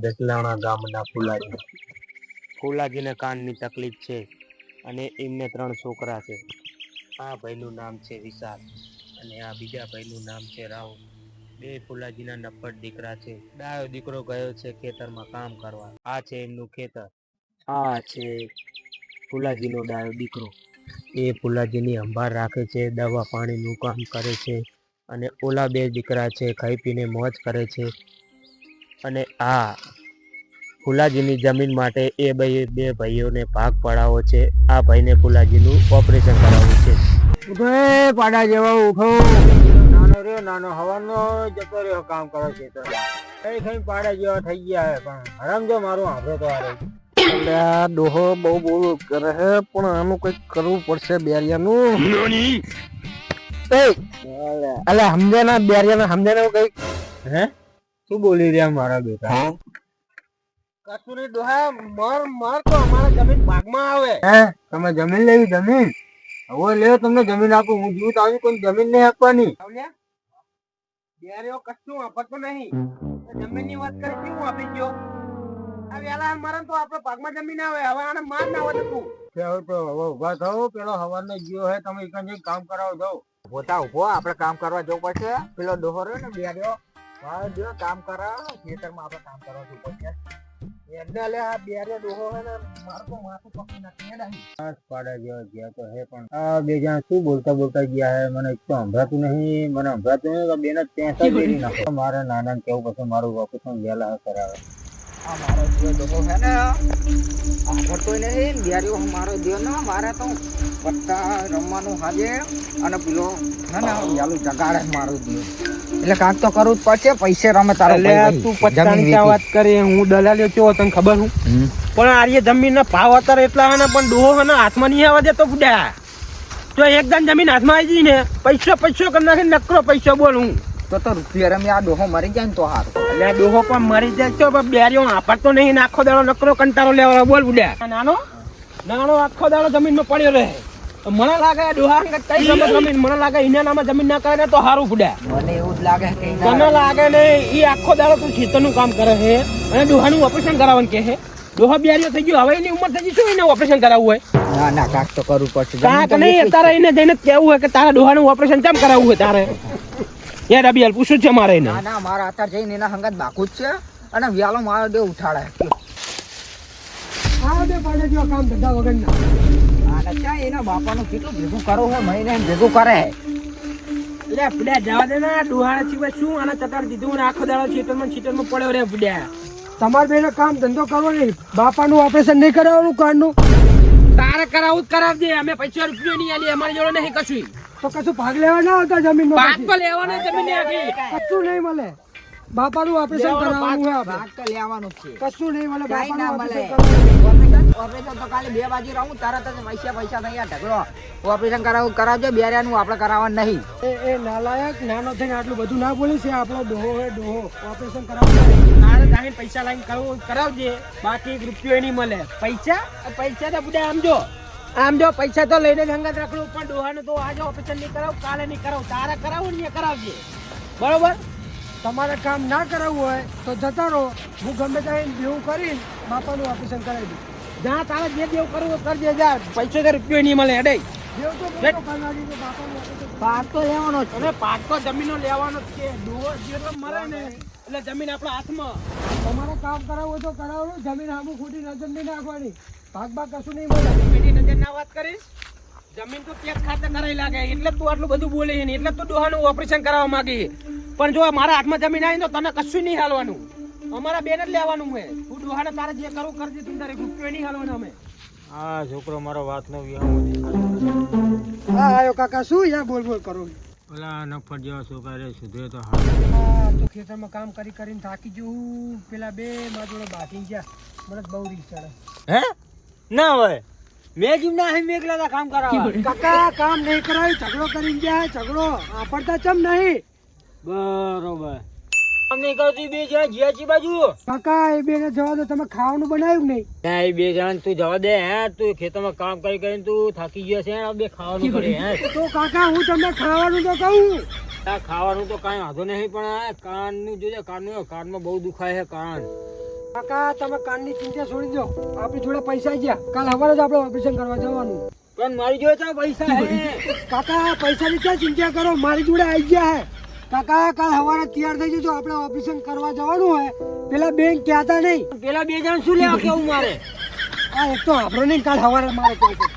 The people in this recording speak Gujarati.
દસલાણા ગામના ફુલાજીને કાનની તકલીફ છે અને એમને 3 છોકરા છે. આ ભાઈનું નામ છે વિશાલ અને આ બીજા ભાઈનું નામ છે રાહુલ. બે ફુલાજીના નફ્ફટ દીકરા છે. ડાયો દીકરો ગયો છે ખેતરમાં કામ કરવા. આ છે એમનું ખેતર. આ છે ફુલાજીનો ડાયો દીકરો. એ ફુલાજીની સંભાળ રાખે છે, દવા પાણીનું કામ કરે છે. અને ઓલા 2 દીકરા છે ખાઈ પીને મોજ કરે છે. અને આ ફુલાજીની જમીન માટે એ બે ભાઈઓને ભાગ પડાવો છે. આ ભાઈને ફુલાજીનું ઓપરેશન કરાવવું છે. પાડા જેવા ઉઠો, નાનો હવાનો જતો રહ્યો કામ કરો છે. કઈ પાડા જેવા થઈ ગયા હે, પણ હરામ જો મારું આભરો તો આ ડોહો બહુ બોલ કરે હે, પણ આનું કઈક કરવું પડશે. બેરિયાનું અલે સમજે ના, બેરિયાને સમજે ને કઈક. હે શું બોલી રહ્યા મારા બેટા? કશું નહીં ડોહા, મર તો અમારા જમીન ભાગમાં આવે. હે તમે જમીન લેવી? જમીન હવે લે, તમને જમીન આપું. હું જીવત આવી કોઈ જમીન નહીં આપવાની. બેરિયો કશું વાપરતો નહીં. જમીન ની વાત કરી શું આપી ગયો? આ વેલા મરણ તો આપડે ભાગમાં જમીન આવે. હવે આને માર ના હોય તું તો હવે ઉભા થાવ. પેલો હવાનો ગયો હે, તમે એક કામ કરાવો જાવ. પોતા ઉભો, આપડે કામ કરવા જવું પડશે. પેલો ડોહો રહ્યો ને બેરિયો, કામ કરાવો ખેતરમાં. આપડે કામ કરવા જવું પડશે. એટલે લે આ બેરિયો ડોહો હે ને, મારતો માથું પકડી નાખી પાડા જેવા ગયા તો હે, પણ આ બે જણા શું બોલતા ગયા હે. મને એક તો સંભળાતું નહીં. મને સંભળાતું નહીં. બેને ત્યાં બેરી નાખો. મારે નાના કેવું પછી મારું ઓપરેશન વહેલા કરાવે. આ મારો જે ડોહો હે ને, આવડતો નહીં. બેરિયો મારો દે ને, મારે તો પત્તા રમવાનું હાજે. અને પેલો ના યાલું જગાડે મારો દે. એટલે કાંક તો કરવું જ પડશે. પૈસે રમે તારો. તું પચાની વાત કરી, હું દલાલ્યો છો તને ખબર હું. પણ આર્ય જમીન ના ભાવ અત્યારે એટલા હે ને, પણ ડોહો હે ને હાથમાં નહીં આવવા દે તો બુડા. જો એકદમ જમીન હાથમાં આવી જઈ ને, પૈસો કરી નાખે. નકરો પૈસો બોલ હું તો રૂપિયા રમે. આ ડોહો મરી જાય ને તો હારું. એટલે ડોહો પણ મરી જાય તો બેરિયો વાપરતો નહીં. આખો દાડો નકરો કંટાળો લેવાનો બોલ બુડા. નાનો આખો દાડો જમીનમાં પડ્યો રહે. મને લાગે ડોહા કઈ જમીન, મને લાગે એના નામે જમીન ના કરે ને તો સારું બુડા. મને એવું જ લાગે. તને લાગે ને? એ આખો દાડો તું ખેતરનું કામ કરે છે અને ડોહાનું ઓપરેશન કરાવવાનું કે છે. ડોહા બેરિયો થઈ ગયો, હવે એની ઉંમર થઈ ગઈ, શું એને ઓપરેશન કરાવવું હોય? ના કાક તો કરવું પડશે. કાક નહીં, તારે એને જઈને કેવું હોય કે તારા ડોહાનું ઓપરેશન કેમ કરાવવું હોય તારે? યાર અબિયાલ પૂછું છે મારે એને. ના મારા અત્યારે જઈને એના હંગાત બાકુ જ છે. અને વ્યાલો મારો દે ઉઠાડે. આ બે પાડે જો કામ ધંધા વગરના. એના બાપાનું કેટલું ભેગું કરવું હોય, મહિને ભેગું કરે. એટલે પડ્યા જવા દે ને, ડોહાડા સિવાય શું આના ચટાડ દીધું ને આખો દાડો છીટરમાં પડ્યો રે પડ્યા. તમારે બેને કામ ધંધો કરવો નહીં. બાપાનું ઓપરેશન નહીં કરાવવાનું કાનનું. તારે કરાવવું જ કરાવજે. અમે પૈસા રૂપિયો નહીં આલી, અમારી જોડે નહીં કશું. તો કશું ભાગ લેવા ના આવતા જમીન ભાગ તો લેવાનો જમીન કશું નહીં મળે. બાપાનું ઓપરેશન કરાવવાનું હોય. ભાગ તો લેવાનું છે. કશું નહીં મળે. બાપાનું ઓપરેશન તો ખાલી 2 બાજુ રહું તરત જ પૈસા થઈ ગયા. ઢગલો ઓપરેશન કરાવજો. બેરિયાનું આપણે કરાવવાનું નહીં. એ નાલાયક નાનો થઈને આટલું બધું ના બોલે છે. આપણો ડોહો હે, ડોહો ઓપરેશન કરાવજો. તારે જાઈને પૈસા લાઈન કરાવજે. બાકી 1 રૂપિયો નહીં મળે. પૈસા તો બધા આમ જો પૈસા તો લઈને જ હંગાત રાખલું. પણ ડોહાને તો આજે ઓપરેશન નહીં કરાવ, કાલે નહીં કરાવ. તારે કરાવવું ને કરાવજે. બરોબર? તમારે કામ ના કરાવવું હોય તો જતા રહો. હું ગમે ત્યાં દેવું કરીને બાપાનું ઓપરેશન કરાવી દઉં. જ્યાં તારે જે દેવું કરવું કરજે. જા પૈસો તો રૂપિયો નહીં મળે. અડે પાક તો લેવાનો છે. પાક તો જમીનો લેવાનો જ છે. ડોહો જેટલો મરે ને એટલે જમીન આપણા હાથમાં. તમારે કામ કરાવવું તો કરાવવું. જમીન આમું ખોટી નજર નહીં નાખવાની. ભાગ કશું નહીં મળે. એની નજર ના વાત કરીશ. જમીન તો પેટ ખાતે કરાવી લાગે એટલે તું આટલું બધું બોલે છે ને, એટલે તું ડોહાનું ઓપરેશન કરાવવા માંગી. પણ જો મારા હાથમાં જમીન આવી તો તને કશું નહીં હાલવાનું. અમારા બેન જ લેવાનું હોય. તું ડોહાને તારે જે કરવું કરજે. તું તારે રૂપિયો નહીં હાલવાનો. અમે આ છોકરો મારો વાત નો આયો કાકા. શું યાર બોલ કરો? પેલા નફટ જેવા છોકરા રે સુધરે તો હા. તો ખેતરમાં કામ કરીને થાકી જવું. પેલા બે મારા જોડે બાકી ગયા. મને બહુ રીસ ચડે. હે ના હોય મેં જીમ ના હે મેઘલા કામ કરાવવા. કાકા કામ નહીં કરાવી, ઝઘડો કરીને ગયા. ઝઘડો આપડતા ચમ નહીં. બરોબર નહીં કરતી. બે જણા જીયાચી બાજુ. કાકા એ બે ને જવા દો. તમે ખાવાનું બનાવ્યું નહીં? એ 2 જણા તું જવા દે. હે તું ખેતરમાં કામ કરીને તું થાકી ગયો છે. બે ખાવાનું કરે. હે તો કાકા હું તમને ખાવાનું તો કહું. ખાવાનું તો કઈ વાંધો નહીં, પણ કાન નું જોજે. કાનમાં બહુ દુખાય છે. કાન કાકા તમે કાનની ચિંતા છોડી દો, આપણી જોડે પૈસા ગયા, કાલ સવારે જ આપણે ઓપરેશન કરવા જવાનું. પણ મારી જોડે તો પૈસા હે. કાકા પૈસાની ક્યાં ચિંતા કરો, મારી જોડે આવી ગયા હે. કાકા કાલ સવારે તૈયાર થઈ જજો, આપણે ઓપરેશન કરવા જવાનું હોય. પેલા બેન કહેતા નહીં, પેલા બે જણ શું લેવા કેવું મારે? આ એક તો આપણો નહીં, કાલ સવારે મારે કહેવું.